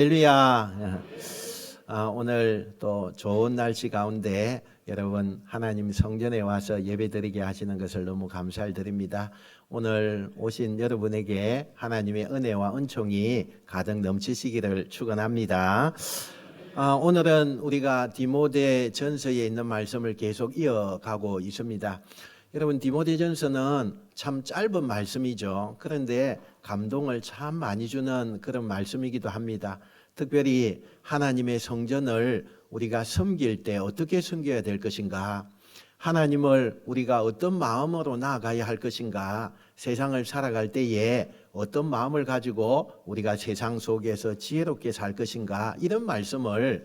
할렐루야. 오늘 또 좋은 날씨 가운데 여러분 하나님 성전에 와서 예배드리게 하시는 것을 너무 감사를 드립니다. 오늘 오신 여러분에게 하나님의 은혜와 은총이 가득 넘치시기를 축원합니다. 오늘은 우리가 디모데 전서에 있는 말씀을 계속 이어가고 있습니다. 여러분, 디모데 전서는 참 짧은 말씀이죠. 그런데 감동을 참 많이 주는 그런 말씀이기도 합니다. 특별히 하나님의 성전을 우리가 섬길 때 어떻게 섬겨야 될 것인가, 하나님을 우리가 어떤 마음으로 나아가야 할 것인가, 세상을 살아갈 때에 어떤 마음을 가지고 우리가 세상 속에서 지혜롭게 살 것인가, 이런 말씀을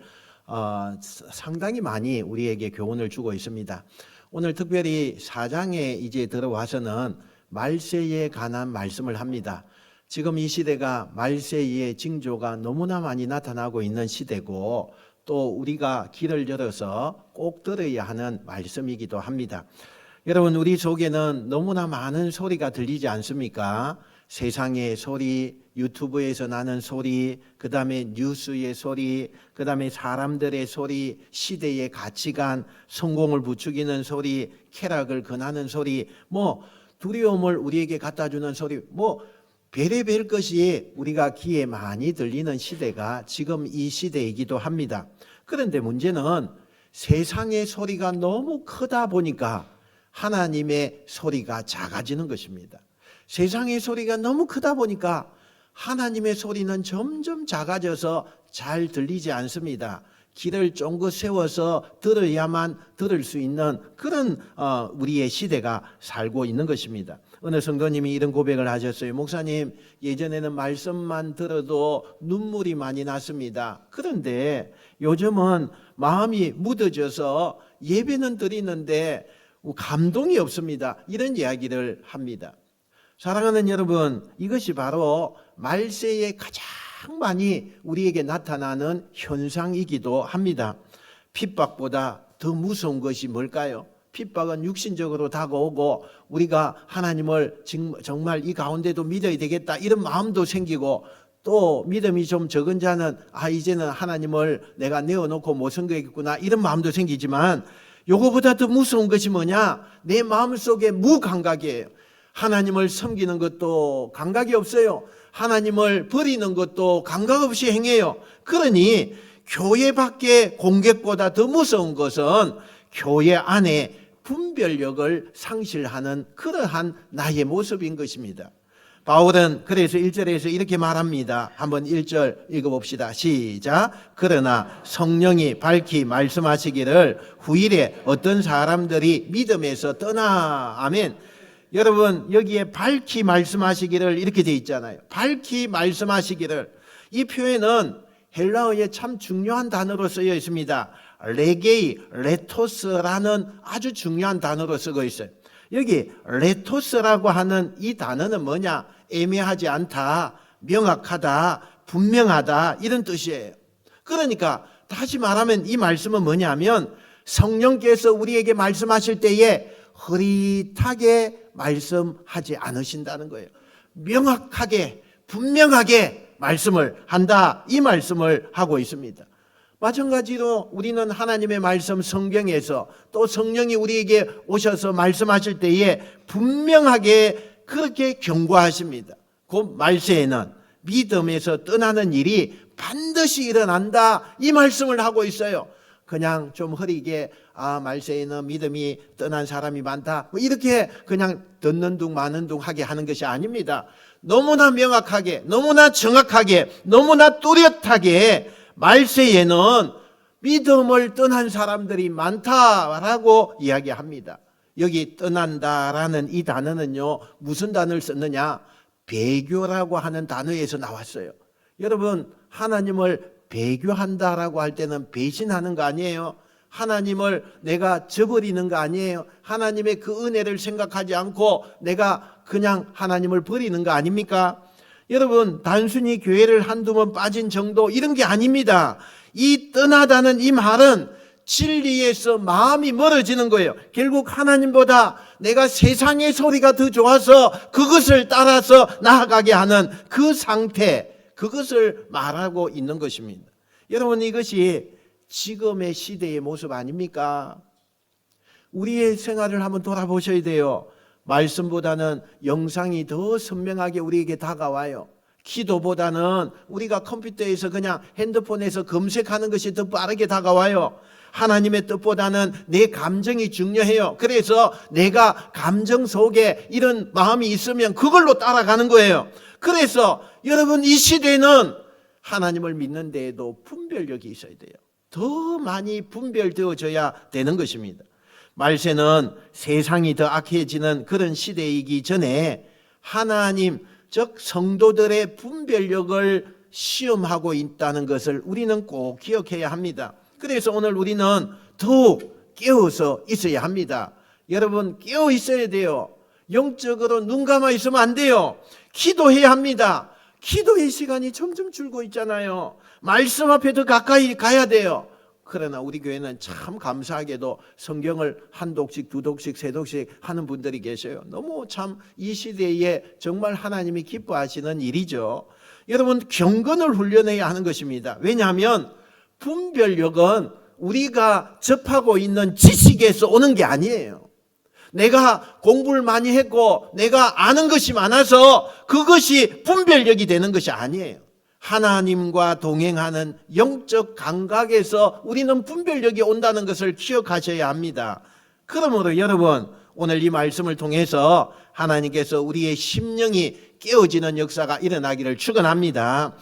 상당히 많이 우리에게 교훈을 주고 있습니다. 오늘 특별히 4장에 이제 들어와서는 말세에 관한 말씀을 합니다. 지금 이 시대가 말세의 징조가 너무나 많이 나타나고 있는 시대고, 또 우리가 귀를 열어서 꼭 들어야 하는 말씀이기도 합니다. 여러분, 우리 속에는 너무나 많은 소리가 들리지 않습니까? 세상의 소리, 유튜브에서 나는 소리, 그 다음에 뉴스의 소리, 그 다음에 사람들의 소리, 시대의 가치관, 성공을 부추기는 소리, 쾌락을 권하는 소리, 두려움을 우리에게 갖다주는 소리, 별의별 것이 우리가 귀에 많이 들리는 시대가 지금 이 시대이기도 합니다. 그런데 문제는 세상의 소리가 너무 크다 보니까 하나님의 소리가 작아지는 것입니다. 세상의 소리가 너무 크다 보니까 하나님의 소리는 점점 작아져서 잘 들리지 않습니다. 귀를 쫑긋 세워서 들어야만 들을 수 있는 그런 우리의 시대가 살고 있는 것입니다. 어느 성도님이 이런 고백을 하셨어요. 목사님, 예전에는 말씀만 들어도 눈물이 많이 났습니다. 그런데 요즘은 마음이 묻어져서 예배는 드리는데 감동이 없습니다. 이런 이야기를 합니다. 사랑하는 여러분, 이것이 바로 말세에 가장 많이 우리에게 나타나는 현상이기도 합니다. 핍박보다 더 무서운 것이 뭘까요? 핍박은 육신적으로 다가오고 우리가 하나님을 정말 이 가운데도 믿어야 되겠다, 이런 마음도 생기고, 또 믿음이 좀 적은 자는 이제는 하나님을 내가 내어놓고 못 섬기겠구나, 이런 마음도 생기지만, 요거보다 더 무서운 것이 뭐냐? 내 마음속에 무감각이에요. 하나님을 섬기는 것도 감각이 없어요. 하나님을 버리는 것도 감각 없이 행해요. 그러니 교회 밖의 공격보다 더 무서운 것은 교회 안에 분별력을 상실하는 그러한 나의 모습인 것입니다. 바울은 그래서 1절에서 이렇게 말합니다. 한번 1절 읽어봅시다. 시작. 그러나 성령이 밝히 말씀하시기를 후일에 어떤 사람들이 믿음에서 떠나. 아멘. 여러분, 여기에 밝히 말씀하시기를 이렇게 돼 있잖아요. 밝히 말씀하시기를. 이 표현은 헬라어에 참 중요한 단어로 쓰여 있습니다. 레게이, 레토스라는 아주 중요한 단어로 쓰고 있어요. 여기 레토스라고 하는 이 단어는 뭐냐? 애매하지 않다, 명확하다, 분명하다, 이런 뜻이에요. 그러니까 다시 말하면 이 말씀은 뭐냐면, 성령께서 우리에게 말씀하실 때에 흐릿하게 말씀하지 않으신다는 거예요. 명확하게, 분명하게 말씀을 한다, 이 말씀을 하고 있습니다. 마찬가지로 우리는 하나님의 말씀 성경에서 또 성령이 우리에게 오셔서 말씀하실 때에 분명하게 그렇게 경고하십니다. 곧 말세에는 믿음에서 떠나는 일이 반드시 일어난다, 이 말씀을 하고 있어요. 그냥 좀 흐리게 말세에는 믿음이 떠난 사람이 많다, 이렇게 그냥 듣는 둥 마는 둥 하게 하는 것이 아닙니다. 너무나 명확하게, 너무나 정확하게, 너무나 뚜렷하게 말세에는 믿음을 떠난 사람들이 많다라고 이야기합니다. 여기 떠난다라는 이 단어는요, 무슨 단어를 썼느냐? 배교라고 하는 단어에서 나왔어요. 여러분, 하나님을 배교한다라고 할 때는 배신하는 거 아니에요? 하나님을 내가 저버리는 거 아니에요? 하나님의 그 은혜를 생각하지 않고 내가 그냥 하나님을 버리는 거 아닙니까? 여러분, 단순히 교회를 한두 번 빠진 정도, 이런 게 아닙니다. 이 떠나다는 이 말은 진리에서 마음이 멀어지는 거예요. 결국 하나님보다 내가 세상의 소리가 더 좋아서 그것을 따라서 나아가게 하는 그 상태, 그것을 말하고 있는 것입니다. 여러분, 이것이 지금의 시대의 모습 아닙니까? 우리의 생활을 한번 돌아보셔야 돼요. 말씀보다는 영상이 더 선명하게 우리에게 다가와요. 기도보다는 우리가 컴퓨터에서 그냥 핸드폰에서 검색하는 것이 더 빠르게 다가와요. 하나님의 뜻보다는 내 감정이 중요해요. 그래서 내가 감정 속에 이런 마음이 있으면 그걸로 따라가는 거예요. 그래서 여러분, 이 시대는 하나님을 믿는 데에도 분별력이 있어야 돼요. 더 많이 분별되어져야 되는 것입니다. 말세는 세상이 더 악해지는 그런 시대이기 전에 하나님, 즉 성도들의 분별력을 시험하고 있다는 것을 우리는 꼭 기억해야 합니다. 그래서 오늘 우리는 더욱 깨어서 있어야 합니다. 여러분, 깨어 있어야 돼요. 영적으로 눈 감아 있으면 안 돼요. 기도해야 합니다. 기도의 시간이 점점 줄고 있잖아요. 말씀 앞에 더 가까이 가야 돼요. 그러나 우리 교회는 참 감사하게도 성경을 한 독씩, 두 독씩, 세 독씩 하는 분들이 계셔요. 너무 참 이 시대에 정말 하나님이 기뻐하시는 일이죠. 여러분, 경건을 훈련해야 하는 것입니다. 왜냐하면 분별력은 우리가 접하고 있는 지식에서 오는 게 아니에요. 내가 공부를 많이 했고 내가 아는 것이 많아서 그것이 분별력이 되는 것이 아니에요. 하나님과 동행하는 영적 감각에서 우리는 분별력이 온다는 것을 기억하셔야 합니다. 그러므로 여러분, 오늘 이 말씀을 통해서 하나님께서 우리의 심령이 깨어지는 역사가 일어나기를 축원합니다.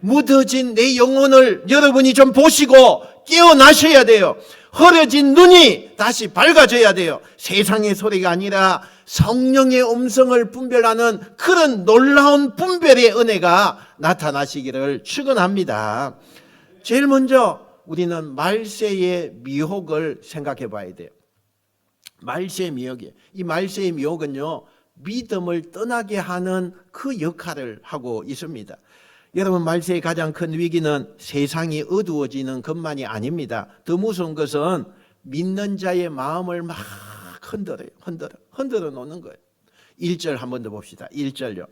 묻어진 내 영혼을 여러분이 좀 보시고 깨어나셔야 돼요. 흐려진 눈이 다시 밝아져야 돼요. 세상의 소리가 아니라 성령의 음성을 분별하는 그런 놀라운 분별의 은혜가 나타나시기를 축원합니다. 제일 먼저 우리는 말세의 미혹을 생각해 봐야 돼요. 말세의 미혹이에요. 이 말세의 미혹은요, 믿음을 떠나게 하는 그 역할을 하고 있습니다. 여러분, 말세의 가장 큰 위기는 세상이 어두워지는 것만이 아닙니다. 더 무서운 것은 믿는 자의 마음을 막 흔들어 놓는 거예요. 1절 한 번 더 봅시다. 1절요.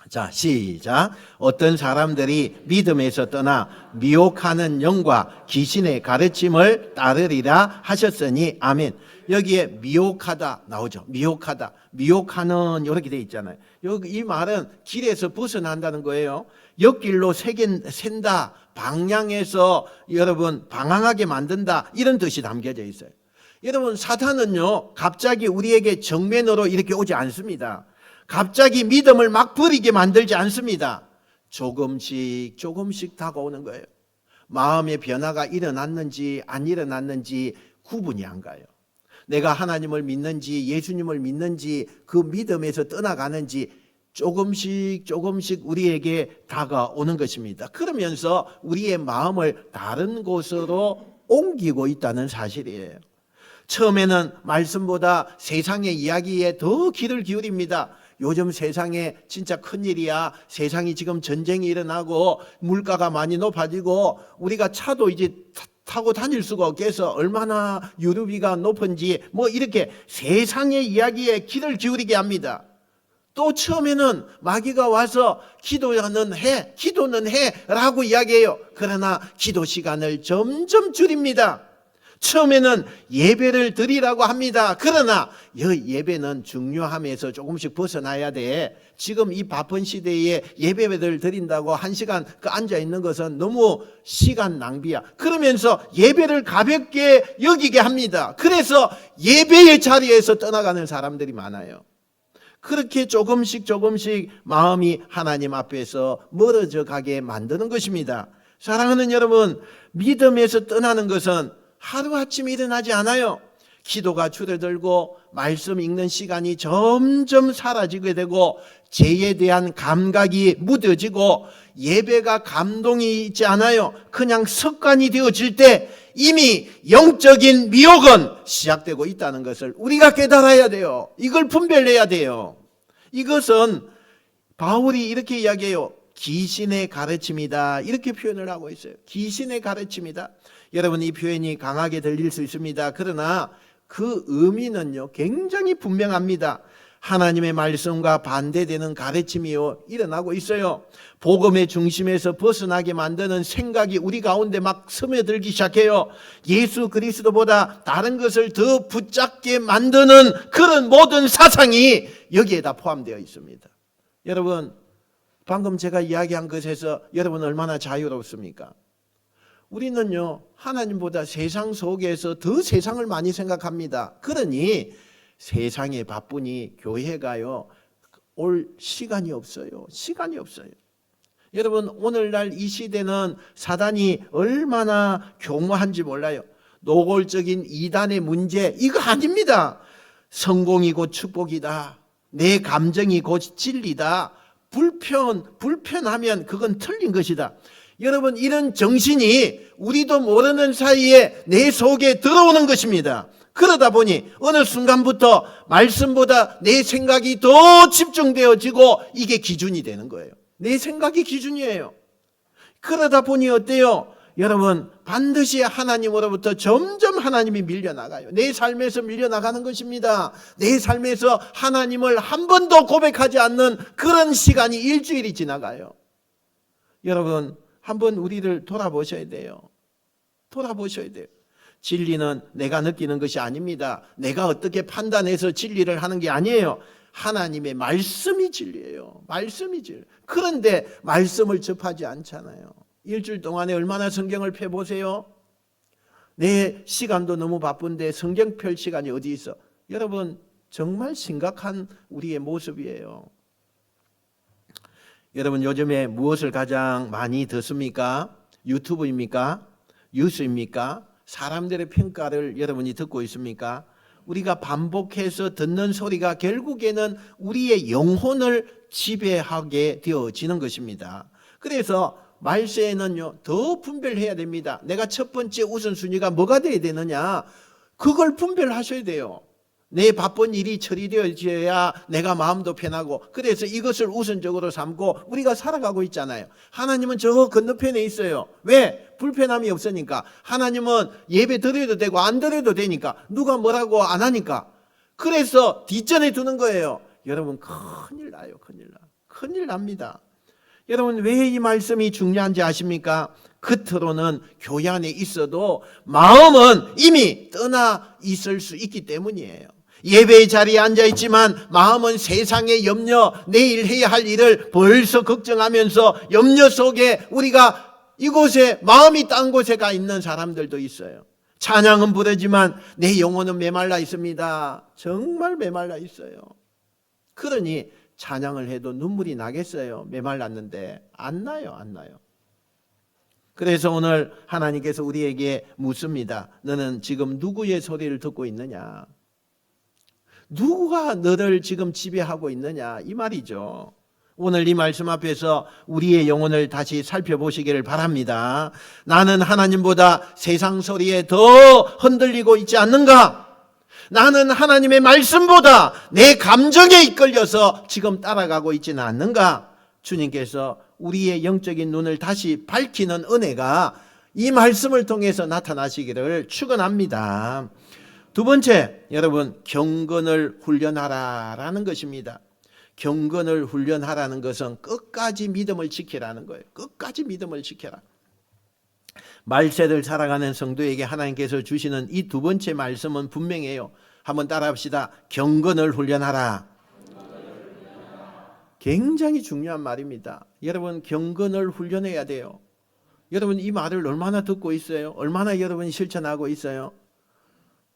자, 시작. 어떤 사람들이 믿음에서 떠나 미혹하는 영과 귀신의 가르침을 따르리라 하셨으니 아멘. 여기에 미혹하다 나오죠. 미혹하다, 미혹하는 이렇게 돼 있잖아요. 여기 이 말은 길에서 벗어난다는 거예요. 옆길로 샌다, 방향에서 여러분 방황하게 만든다, 이런 뜻이 담겨져 있어요. 여러분, 사탄은요 갑자기 우리에게 정면으로 이렇게 오지 않습니다. 갑자기 믿음을 막 버리게 만들지 않습니다. 조금씩 조금씩 다가오는 거예요. 마음의 변화가 일어났는지 안 일어났는지 구분이 안 가요. 내가 하나님을 믿는지 예수님을 믿는지 그 믿음에서 떠나가는지 조금씩 조금씩 우리에게 다가오는 것입니다. 그러면서 우리의 마음을 다른 곳으로 옮기고 있다는 사실이에요. 처음에는 말씀보다 세상의 이야기에 더 귀를 기울입니다. 요즘 세상에 진짜 큰일이야. 세상이 지금 전쟁이 일어나고 물가가 많이 높아지고 우리가 차도 이제 타고 다닐 수가 없겠어. 얼마나 유류비가 높은지 뭐 이렇게 세상의 이야기에 귀를 기울이게 합니다. 또 처음에는 마귀가 와서 기도는 해 라고 이야기해요. 그러나 기도 시간을 점점 줄입니다. 처음에는 예배를 드리라고 합니다. 그러나 예배는 중요함에서 조금씩 벗어나야 돼. 지금 이 바쁜 시대에 예배를 드린다고 1시간 앉아있는 것은 너무 시간 낭비야. 그러면서 예배를 가볍게 여기게 합니다. 그래서 예배의 자리에서 떠나가는 사람들이 많아요. 그렇게 조금씩 조금씩 마음이 하나님 앞에서 멀어져 가게 만드는 것입니다. 사랑하는 여러분, 믿음에서 떠나는 것은 하루아침에 일어나지 않아요. 기도가 줄어들고 말씀 읽는 시간이 점점 사라지게 되고 죄에 대한 감각이 무뎌지고 예배가 감동이 있지 않아요. 그냥 습관이 되어질 때 이미 영적인 미혹은 시작되고 있다는 것을 우리가 깨달아야 돼요. 이걸 분별해야 돼요. 이것은 바울이 이렇게 이야기해요. 귀신의 가르침이다, 이렇게 표현을 하고 있어요. 귀신의 가르침이다. 여러분, 이 표현이 강하게 들릴 수 있습니다. 그러나 그 의미는요 굉장히 분명합니다. 하나님의 말씀과 반대되는 가르침이 일어나고 있어요. 복음의 중심에서 벗어나게 만드는 생각이 우리 가운데 막 스며들기 시작해요. 예수 그리스도보다 다른 것을 더 붙잡게 만드는 그런 모든 사상이 여기에다 포함되어 있습니다. 여러분, 방금 제가 이야기한 것에서 여러분 얼마나 자유롭습니까? 우리는요, 하나님보다 세상 속에서 더 세상을 많이 생각합니다. 그러니 세상에 바쁘니 교회가요, 올 시간이 없어요. 시간이 없어요. 여러분, 오늘날 이 시대는 사단이 얼마나 교묘한지 몰라요. 노골적인 이단의 문제, 이거 아닙니다. 성공이 곧 축복이다. 내 감정이 곧 진리다. 불편하면 그건 틀린 것이다. 여러분, 이런 정신이 우리도 모르는 사이에 내 속에 들어오는 것입니다. 그러다 보니 어느 순간부터 말씀보다 내 생각이 더 집중되어지고 이게 기준이 되는 거예요. 내 생각이 기준이에요. 그러다 보니 어때요? 여러분, 반드시 하나님으로부터 점점 하나님이 밀려나가요. 내 삶에서 밀려나가는 것입니다. 내 삶에서 하나님을 한 번도 고백하지 않는 그런 시간이 일주일이 지나가요. 여러분, 한번 우리를 돌아보셔야 돼요. 돌아보셔야 돼요. 진리는 내가 느끼는 것이 아닙니다. 내가 어떻게 판단해서 진리를 하는 게 아니에요. 하나님의 말씀이 진리예요. 말씀이 진리. 그런데 말씀을 접하지 않잖아요. 일주일 동안에 얼마나 성경을 펴보세요. 내 시간도 너무 바쁜데 성경 펼 시간이 어디 있어? 여러분, 정말 심각한 우리의 모습이에요. 여러분, 요즘에 무엇을 가장 많이 듣습니까? 유튜브입니까? 뉴스입니까? 사람들의 평가를 여러분이 듣고 있습니까? 우리가 반복해서 듣는 소리가 결국에는 우리의 영혼을 지배하게 되어지는 것입니다. 그래서 말세에는요, 더 분별해야 됩니다. 내가 첫 번째 우선순위가 뭐가 돼야 되느냐? 그걸 분별하셔야 돼요. 내 바쁜 일이 처리되어져야 내가 마음도 편하고, 그래서 이것을 우선적으로 삼고 우리가 살아가고 있잖아요. 하나님은 저 건너편에 있어요. 왜? 불편함이 없으니까. 하나님은 예배 드려도 되고 안 드려도 되니까. 누가 뭐라고 안 하니까. 그래서 뒷전에 두는 거예요. 여러분, 큰일 나요. 큰일 나. 큰일 납니다. 여러분, 왜 이 말씀이 중요한지 아십니까? 겉으로는 교회 안에 있어도 마음은 이미 떠나 있을 수 있기 때문이에요. 예배의 자리에 앉아있지만 마음은 세상의 염려, 내일 해야 할 일을 벌써 걱정하면서 염려 속에 우리가 이곳에 마음이 딴 곳에 가 있는 사람들도 있어요. 찬양은 부르지만 내 영혼은 메말라 있습니다. 정말 메말라 있어요. 그러니 찬양을 해도 눈물이 나겠어요. 메말랐는데. 안 나요. 안 나요. 그래서 오늘 하나님께서 우리에게 묻습니다. 너는 지금 누구의 소리를 듣고 있느냐? 누가 너를 지금 지배하고 있느냐? 이 말이죠. 오늘 이 말씀 앞에서 우리의 영혼을 다시 살펴보시기를 바랍니다. 나는 하나님보다 세상 소리에 더 흔들리고 있지 않는가? 나는 하나님의 말씀보다 내 감정에 이끌려서 지금 따라가고 있지는 않는가? 주님께서 우리의 영적인 눈을 다시 밝히는 은혜가 이 말씀을 통해서 나타나시기를 축원합니다. 두 번째, 여러분, 경건을 훈련하라라는 것입니다. 경건을 훈련하라는 것은 끝까지 믿음을 지키라는 거예요. 끝까지 믿음을 지켜라. 말세를 살아가는 성도에게 하나님께서 주시는 이 두 번째 말씀은 분명해요. 한번 따라합시다. 경건을 훈련하라. 굉장히 중요한 말입니다. 여러분, 경건을 훈련해야 돼요. 여러분, 이 말을 얼마나 듣고 있어요? 얼마나 여러분이 실천하고 있어요?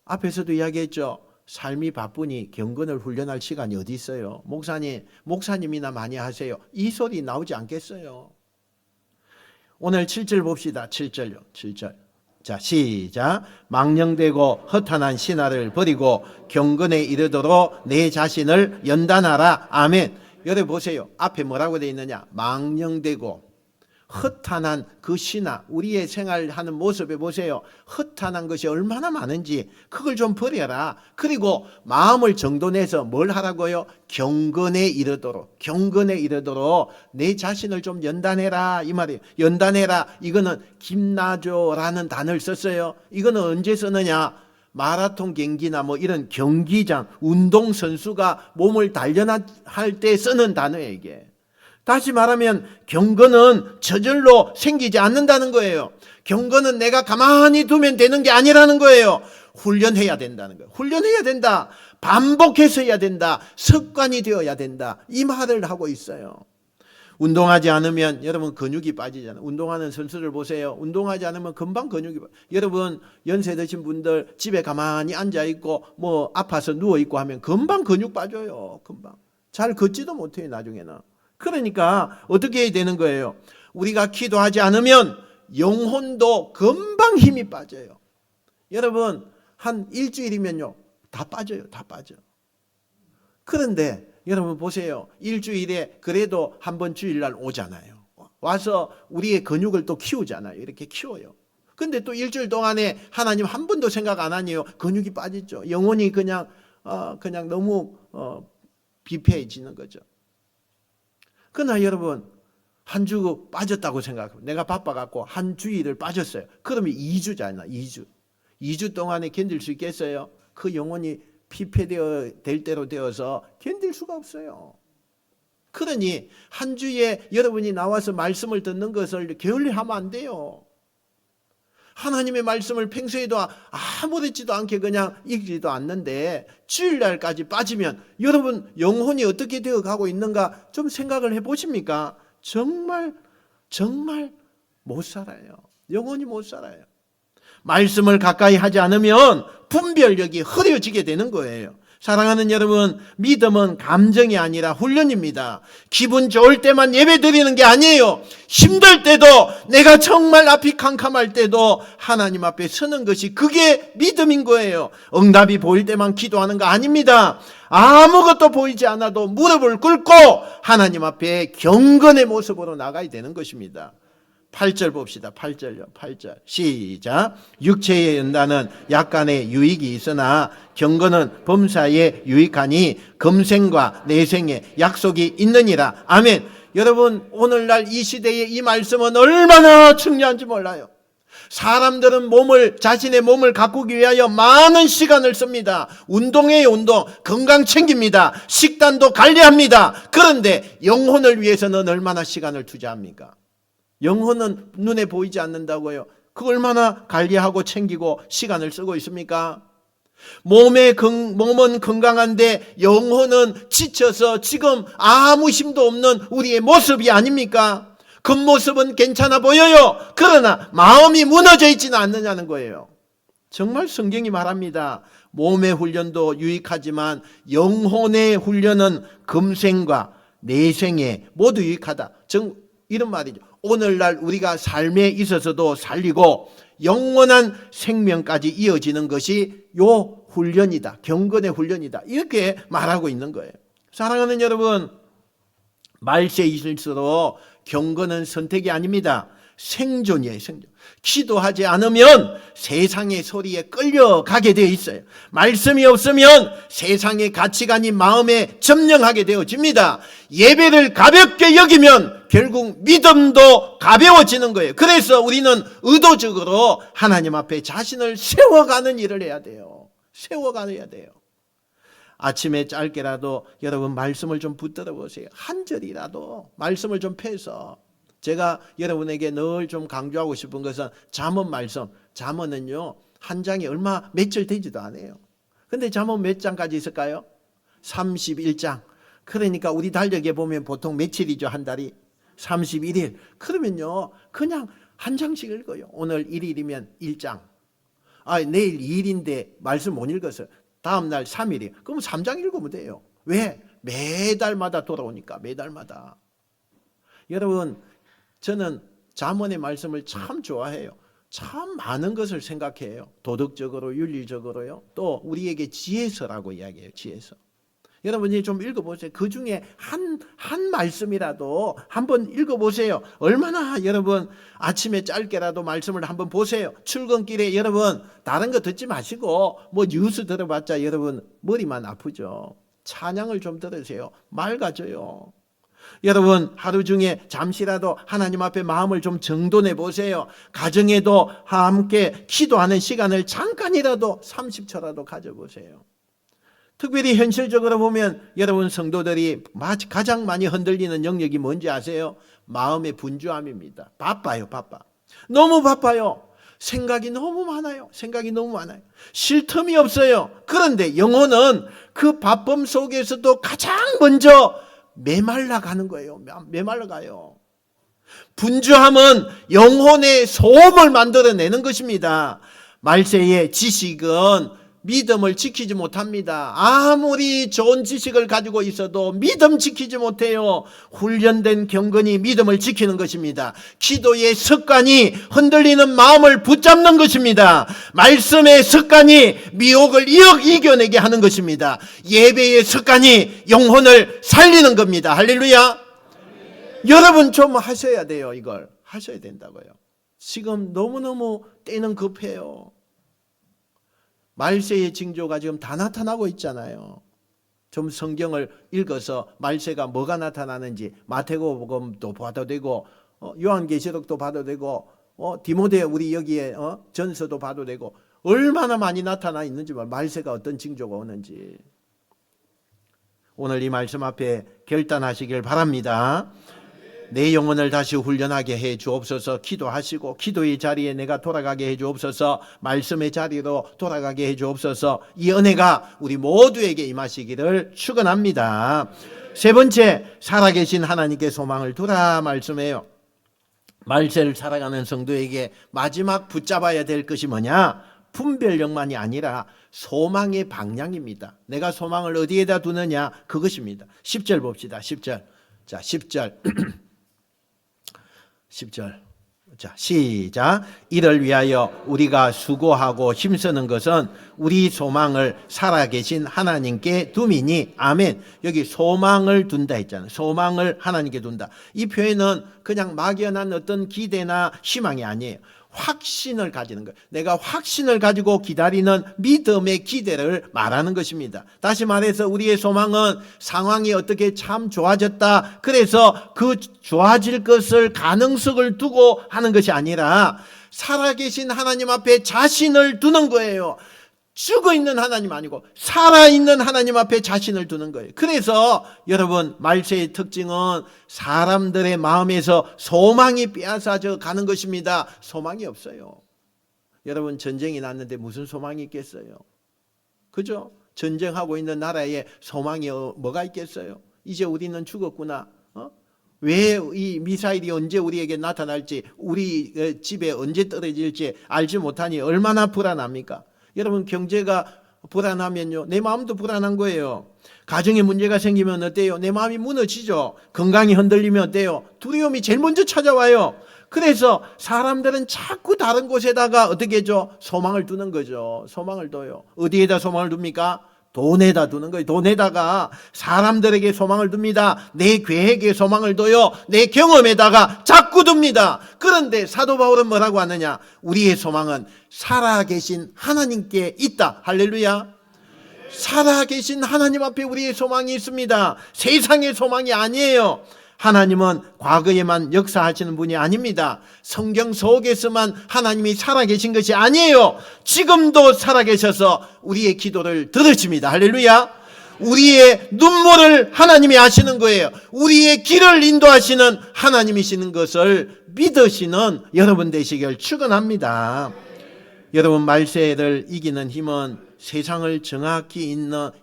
앞에서도 이야기했죠. 삶이 바쁘니 경건을 훈련할 시간이 어디 있어요? 목사님이나 많이 하세요. 이 소리 나오지 않겠어요? 오늘 7절 봅시다. 7절요. 7절. 자, 시작. 망령되고 허탄한 신화를 버리고 경건에 이르도록 내 자신을 연단하라. 아멘. 여러분 보세요. 앞에 뭐라고 되어 있느냐? 망령되고 허탄한 그 신화, 우리의 생활하는 모습에 보세요. 허탄한 것이 얼마나 많은지 그걸 좀 버려라. 그리고 마음을 정돈해서 뭘 하라고요? 경건에 이르도록, 경건에 이르도록 내 자신을 좀 연단해라 이 말이에요. 연단해라. 이거는 김나조라는 단어를 썼어요. 이거는 언제 쓰느냐? 마라톤 경기나 뭐 이런 경기장, 운동선수가 몸을 단련할 때 쓰는 단어예요, 이게. 다시 말하면 경건은 저절로 생기지 않는다는 거예요. 경건은 내가 가만히 두면 되는 게 아니라는 거예요. 훈련해야 된다는 거예요. 훈련해야 된다. 반복해서 해야 된다. 습관이 되어야 된다. 이 말을 하고 있어요. 운동하지 않으면 여러분 근육이 빠지잖아요. 운동하는 선수를 보세요. 운동하지 않으면 금방 근육이 빠져요. 여러분 연세 드신 분들 집에 가만히 앉아있고 뭐 아파서 누워있고 하면 금방 근육 빠져요. 금방. 잘 걷지도 못해요, 나중에는. 그러니까 어떻게 해야 되는 거예요? 우리가 기도하지 않으면 영혼도 금방 힘이 빠져요. 여러분 한 일주일이면요 다 빠져요. 다 빠져. 그런데 여러분 보세요. 일주일에 그래도 한 번 주일날 오잖아요. 와서 우리의 근육을 또 키우잖아요. 이렇게 키워요. 근데 또 일주일 동안에 하나님 한 번도 생각 안 하니요. 근육이 빠지죠. 영혼이 그냥 너무 비폐해지는 거죠. 그러나 여러분 한 주 빠졌다고 생각하면 내가 바빠갖고 한 주일을 빠졌어요. 그러면 2주잖아. 2주 동안에 견딜 수 있겠어요? 그 영혼이 피폐되어 될 대로 되어서 견딜 수가 없어요. 그러니 한 주에 여러분이 나와서 말씀을 듣는 것을 게을리하면 안 돼요. 하나님의 말씀을 평소에도 아무렇지도 않게 그냥 읽지도 않는데 주일날까지 빠지면 여러분 영혼이 어떻게 되어가고 있는가 좀 생각을 해보십니까? 정말 못 살아요. 영혼이 못 살아요. 말씀을 가까이 하지 않으면 분별력이 흐려지게 되는 거예요. 사랑하는 여러분, 믿음은 감정이 아니라 훈련입니다. 기분 좋을 때만 예배 드리는 게 아니에요. 힘들 때도 내가 정말 앞이 캄캄할 때도 하나님 앞에 서는 것이 그게 믿음인 거예요. 응답이 보일 때만 기도하는 거 아닙니다. 아무것도 보이지 않아도 무릎을 꿇고 하나님 앞에 경건의 모습으로 나가야 되는 것입니다. 8절 봅시다. 8절요. 8절. 시작. 육체의 연단은 약간의 유익이 있으나 경건은 범사에 유익하니 금생과 내생에 약속이 있느니라. 아멘. 여러분 오늘날 이 시대에 이 말씀은 얼마나 중요한지 몰라요. 사람들은 자신의 몸을 가꾸기 위하여 많은 시간을 씁니다. 운동해요, 운동. 건강 챙깁니다. 식단도 관리합니다. 그런데 영혼을 위해서는 얼마나 시간을 투자합니까? 영혼은 눈에 보이지 않는다고요. 그 얼마나 관리하고 챙기고 시간을 쓰고 있습니까? 몸은 건강한데 영혼은 지쳐서 지금 아무 힘도 없는 우리의 모습이 아닙니까? 겉모습은 괜찮아 보여요. 그러나 마음이 무너져 있지는 않느냐는 거예요. 정말 성경이 말합니다. 몸의 훈련도 유익하지만 영혼의 훈련은 금생과 내생에 모두 유익하다. 이런 말이죠. 오늘날 우리가 삶에 있어서도 살리고 영원한 생명까지 이어지는 것이 요 훈련이다. 경건의 훈련이다. 이렇게 말하고 있는 거예요. 사랑하는 여러분, 말세이실수록 경건은 선택이 아닙니다. 생존이에요. 생존. 기도하지 않으면 세상의 소리에 끌려가게 되어 있어요. 말씀이 없으면 세상의 가치관이 마음에 점령하게 되어집니다. 예배를 가볍게 여기면 결국 믿음도 가벼워지는 거예요. 그래서 우리는 의도적으로 하나님 앞에 자신을 세워가는 일을 해야 돼요. 세워가야 돼요. 아침에 짧게라도 여러분 말씀을 좀 붙들어 보세요. 한 절이라도 말씀을 좀 펴서. 제가 여러분에게 늘 좀 강조하고 싶은 것은 잠언 말씀. 잠언은요 한 장이 얼마 며칠 되지도 않아요. 근데 잠언 몇 장까지 있을까요? 31장. 그러니까 우리 달력에 보면 보통 며칠이죠, 한 달이? 31일. 그러면요 그냥 한 장씩 읽어요. 오늘 1일이면 1장. 내일 2일인데 말씀 못 읽었어요. 다음 날 3일이에요. 그럼 3장 읽으면 돼요. 왜? 매달마다 돌아오니까. 매달마다. 여러분, 저는 잠언의 말씀을 참 좋아해요. 참 많은 것을 생각해요. 도덕적으로, 윤리적으로요. 또 우리에게 지혜서라고 이야기해요. 지혜서. 여러분이 좀 읽어보세요. 그 중에 한 말씀이라도 한번 읽어보세요. 얼마나 여러분 아침에 짧게라도 말씀을 한번 보세요. 출근길에 여러분 다른 거 듣지 마시고 뭐 뉴스 들어봤자 여러분 머리만 아프죠. 찬양을 좀 들으세요. 맑아져요. 여러분 하루 중에 잠시라도 하나님 앞에 마음을 좀 정돈해 보세요. 가정에도 함께 기도하는 시간을 잠깐이라도 30초라도 가져보세요. 특별히 현실적으로 보면 여러분 성도들이 가장 많이 흔들리는 영역이 뭔지 아세요? 마음의 분주함입니다. 바빠요. 너무 바빠요. 생각이 너무 많아요. 쉴 틈이 없어요. 그런데 영혼은 그 바쁨 속에서도 가장 먼저 메말라 가는 거예요. 메말라 가요. 분주함은 영혼의 소음을 만들어내는 것입니다. 말세의 지식은 믿음을 지키지 못합니다. 아무리 좋은 지식을 가지고 있어도 믿음 지키지 못해요. 훈련된 경건이 믿음을 지키는 것입니다. 기도의 습관이 흔들리는 마음을 붙잡는 것입니다. 말씀의 습관이 미혹을 이겨내게 하는 것입니다. 예배의 습관이 영혼을 살리는 겁니다. 할렐루야. 여러분 좀 하셔야 돼요. 이걸 하셔야 된다고요. 지금 너무너무 때는 급해요. 말세의 징조가 지금 다 나타나고 있잖아요. 좀 성경을 읽어서 말세가 뭐가 나타나는지 마태복음도 봐도 되고 요한계시록도 봐도 되고 디모데 우리 여기에 전서도 봐도 되고 얼마나 많이 나타나 있는지 말세가 어떤 징조가 오는지 오늘 이 말씀 앞에 결단하시길 바랍니다. 내 영혼을 다시 훈련하게 해 주옵소서. 기도하시고 기도의 자리에 내가 돌아가게 해 주옵소서. 말씀의 자리로 돌아가게 해 주옵소서. 이 은혜가 우리 모두에게 임하시기를 축원합니다. 세 번째, 살아계신 하나님께 소망을 두라 말씀해요. 말세를 살아가는 성도에게 마지막 붙잡아야 될 것이 뭐냐? 분별력만이 아니라 소망의 방향입니다. 내가 소망을 어디에다 두느냐? 그것입니다. 10절 봅시다. 10절. 자, 10절. 10절. 자, 시작. 이를 위하여 우리가 수고하고 힘쓰는 것은 우리 소망을 살아계신 하나님께 둠이니. 아멘. 여기 소망을 둔다 했잖아요. 소망을 하나님께 둔다. 이 표현은 그냥 막연한 어떤 기대나 희망이 아니에요. 확신을 가지는 거예요. 내가 확신을 가지고 기다리는 믿음의 기대를 말하는 것입니다. 다시 말해서 우리의 소망은 상황이 어떻게 참 좋아졌다, 그래서 그 좋아질 것을 가능성을 두고 하는 것이 아니라 살아계신 하나님 앞에 자신을 두는 거예요. 죽어있는 하나님 아니고 살아있는 하나님 앞에 자신을 두는 거예요. 그래서 여러분 말세의 특징은 사람들의 마음에서 소망이 빼앗아져 가는 것입니다. 소망이 없어요. 여러분 전쟁이 났는데 무슨 소망이 있겠어요? 그죠? 전쟁하고 있는 나라에 소망이 뭐가 있겠어요? 이제 우리는 죽었구나. 왜 이 미사일이 언제 우리에게 나타날지, 우리 집에 언제 떨어질지 알지 못하니 얼마나 불안합니까? 여러분 경제가 불안하면요 내 마음도 불안한 거예요. 가정에 문제가 생기면 어때요? 내 마음이 무너지죠. 건강이 흔들리면 어때요? 두려움이 제일 먼저 찾아와요. 그래서 사람들은 자꾸 다른 곳에다가 어떻게 해줘? 소망을 두는 거죠. 소망을 둬요. 어디에다 소망을 둡니까? 돈에다 두는 거예요. 돈에다가 사람들에게 소망을 둡니다. 내 계획에 소망을 둬요. 내 경험에다가 자꾸 둡니다. 그런데 사도 바울은 뭐라고 하느냐? 우리의 소망은 살아계신 하나님께 있다. 할렐루야. 살아계신 하나님 앞에 우리의 소망이 있습니다. 세상의 소망이 아니에요. 하나님은 과거에만 역사하시는 분이 아닙니다. 성경 속에서만 하나님이 살아계신 것이 아니에요. 지금도 살아계셔서 우리의 기도를 들으십니다. 할렐루야. 우리의 눈물을 하나님이 아시는 거예요. 우리의 길을 인도하시는 하나님이시는 것을 믿으시는 여러분 되시길 축원합니다. 여러분 말세를 이기는 힘은 세상을 정확히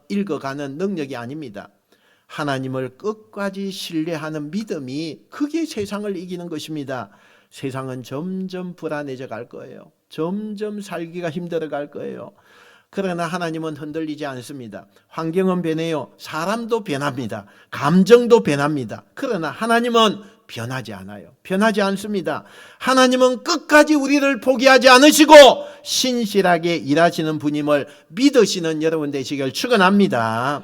읽어가는 능력이 아닙니다. 하나님을 끝까지 신뢰하는 믿음이 그게 세상을 이기는 것입니다. 세상은 점점 불안해져 갈 거예요. 점점 살기가 힘들어 갈 거예요. 그러나 하나님은 흔들리지 않습니다. 환경은 변해요. 사람도 변합니다. 감정도 변합니다. 그러나 하나님은 변하지 않아요. 변하지 않습니다. 하나님은 끝까지 우리를 포기하지 않으시고 신실하게 일하시는 분임을 믿으시는 여러분 되시길 축원합니다.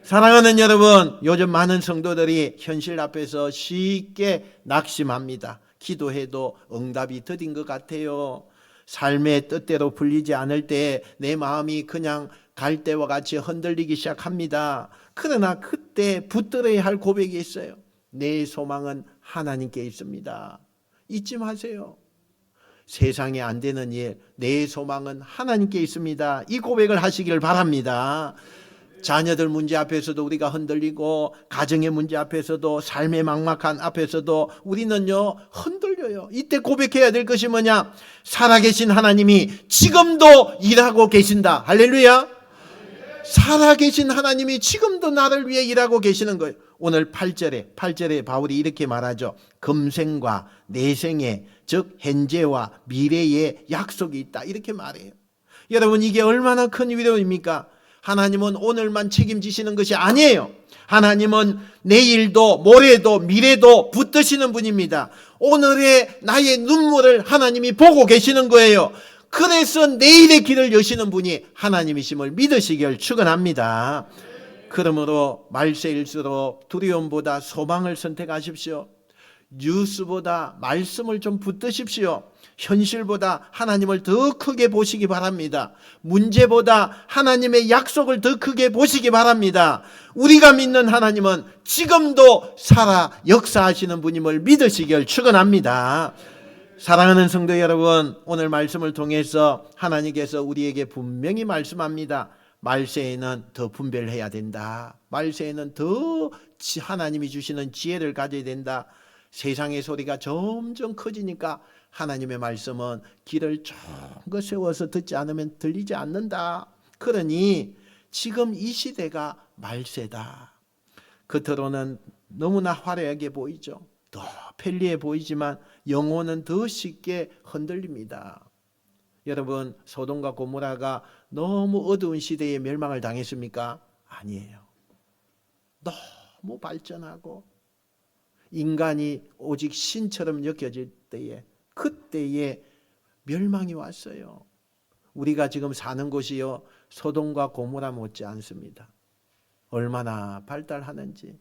사랑하는 여러분, 요즘 많은 성도들이 현실 앞에서 쉽게 낙심합니다. 기도해도 응답이 더딘 것 같아요. 삶의 뜻대로 풀리지 않을 때 내 마음이 그냥 갈대와 같이 흔들리기 시작합니다. 그러나 그때 붙들어야 할 고백이 있어요. 내 소망은 하나님께 있습니다. 잊지 마세요. 세상에 안 되는 일, 내 소망은 하나님께 있습니다. 이 고백을 하시길 바랍니다. 자녀들 문제 앞에서도 우리가 흔들리고, 가정의 문제 앞에서도, 삶의 막막한 앞에서도 우리는요 흔들려요. 이때 고백해야 될 것이 뭐냐? 살아계신 하나님이 지금도 일하고 계신다. 할렐루야. 살아계신 하나님이 지금도 나를 위해 일하고 계시는 거예요. 오늘 8절에 바울이 이렇게 말하죠. 금생과 내생에, 즉 현재와 미래에 약속이 있다, 이렇게 말해요. 여러분, 이게 얼마나 큰 위로입니까? 하나님은 오늘만 책임지시는 것이 아니에요. 하나님은 내일도 모레도 미래도 붙드시는 분입니다. 오늘의 나의 눈물을 하나님이 보고 계시는 거예요. 그래서 내일의 길을 여시는 분이 하나님이심을 믿으시길 축원합니다. 그러므로 말세일수록 두려움보다 소망을 선택하십시오. 뉴스보다 말씀을 좀 붙드십시오. 현실보다 하나님을 더 크게 보시기 바랍니다. 문제보다 하나님의 약속을 더 크게 보시기 바랍니다. 우리가 믿는 하나님은 지금도 살아 역사하시는 분임을 믿으시길 축원합니다. 사랑하는 성도 여러분, 오늘 말씀을 통해서 하나님께서 우리에게 분명히 말씀합니다. 말세에는 더 분별해야 된다. 말세에는 더 하나님이 주시는 지혜를 가져야 된다. 세상의 소리가 점점 커지니까 하나님의 말씀은 길을 쫑긋 세워서 듣지 않으면 들리지 않는다. 그러니 지금 이 시대가 말세다. 겉으로는 너무나 화려하게 보이죠. 더 편리해 보이지만 영혼은 더 쉽게 흔들립니다. 여러분, 소돔과 고모라가 너무 어두운 시대에 멸망을 당했습니까? 아니에요. 너무 발전하고 인간이 오직 신처럼 여겨질 때에, 그때에 멸망이 왔어요. 우리가 지금 사는 곳이요 소돔과 고모라 못지 않습니다. 얼마나 발달하는지.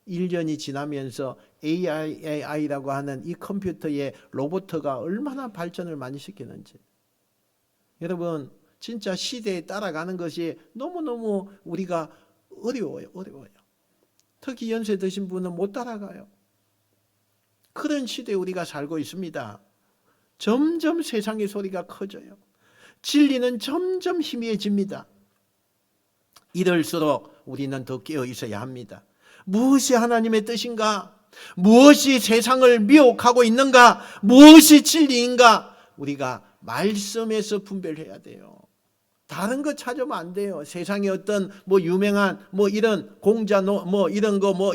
1년이 지나면서 AI라고 하는 이 컴퓨터의 로봇가 얼마나 발전을 많이 시키는지. 여러분, 진짜 시대에 따라가는 것이 너무너무 우리가 어려워요. 특히 연세 드신 분은 못 따라가요. 그런 시대에 우리가 살고 있습니다. 점점 세상의 소리가 커져요. 진리는 점점 희미해집니다. 이럴수록 우리는 더 깨어 있어야 합니다. 무엇이 하나님의 뜻인가? 무엇이 세상을 미혹하고 있는가? 무엇이 진리인가? 우리가 말씀에서 분별해야 돼요. 다른 거 찾으면 안 돼요. 세상에 어떤 유명한 이런 공자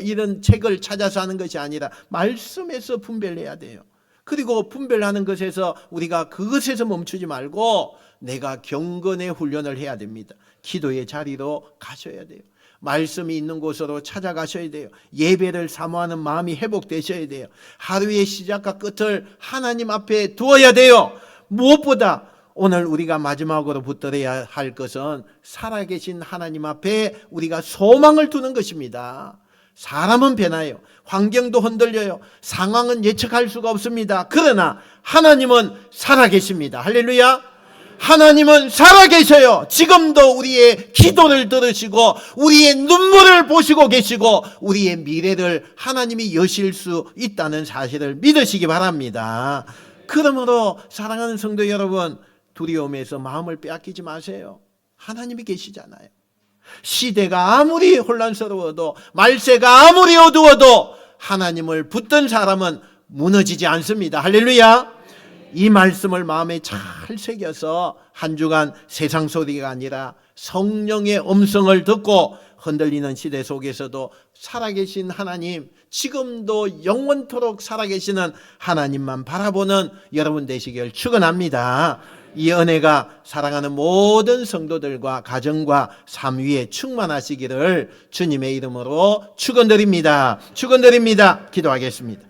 이런 책을 찾아서 하는 것이 아니라 말씀에서 분별해야 돼요. 그리고 분별하는 것에서 우리가 그것에서 멈추지 말고 내가 경건의 훈련을 해야 됩니다. 기도의 자리로 가셔야 돼요. 말씀이 있는 곳으로 찾아가셔야 돼요. 예배를 사모하는 마음이 회복되셔야 돼요. 하루의 시작과 끝을 하나님 앞에 두어야 돼요. 무엇보다 오늘 우리가 마지막으로 붙들어야 할 것은 살아계신 하나님 앞에 우리가 소망을 두는 것입니다. 사람은 변해요. 환경도 흔들려요. 상황은 예측할 수가 없습니다. 그러나 하나님은 살아계십니다. 할렐루야. 하나님은 살아계셔요. 지금도 우리의 기도를 들으시고 우리의 눈물을 보시고 계시고 우리의 미래를 하나님이 여실 수 있다는 사실을 믿으시기 바랍니다. 그러므로 사랑하는 성도 여러분, 두려움에서 마음을 빼앗기지 마세요. 하나님이 계시잖아요. 시대가 아무리 혼란스러워도 말세가 아무리 어두워도 하나님을 붙든 사람은 무너지지 않습니다. 할렐루야. 이 말씀을 마음에 잘 새겨서 한 주간 세상 소리가 아니라 성령의 음성을 듣고 흔들리는 시대 속에서도 살아계신 하나님, 지금도 영원토록 살아계시는 하나님만 바라보는 여러분 되시길 축원합니다. 이 은혜가 사랑하는 모든 성도들과 가정과 삶 위에 충만하시기를 주님의 이름으로 축원드립니다. 기도하겠습니다.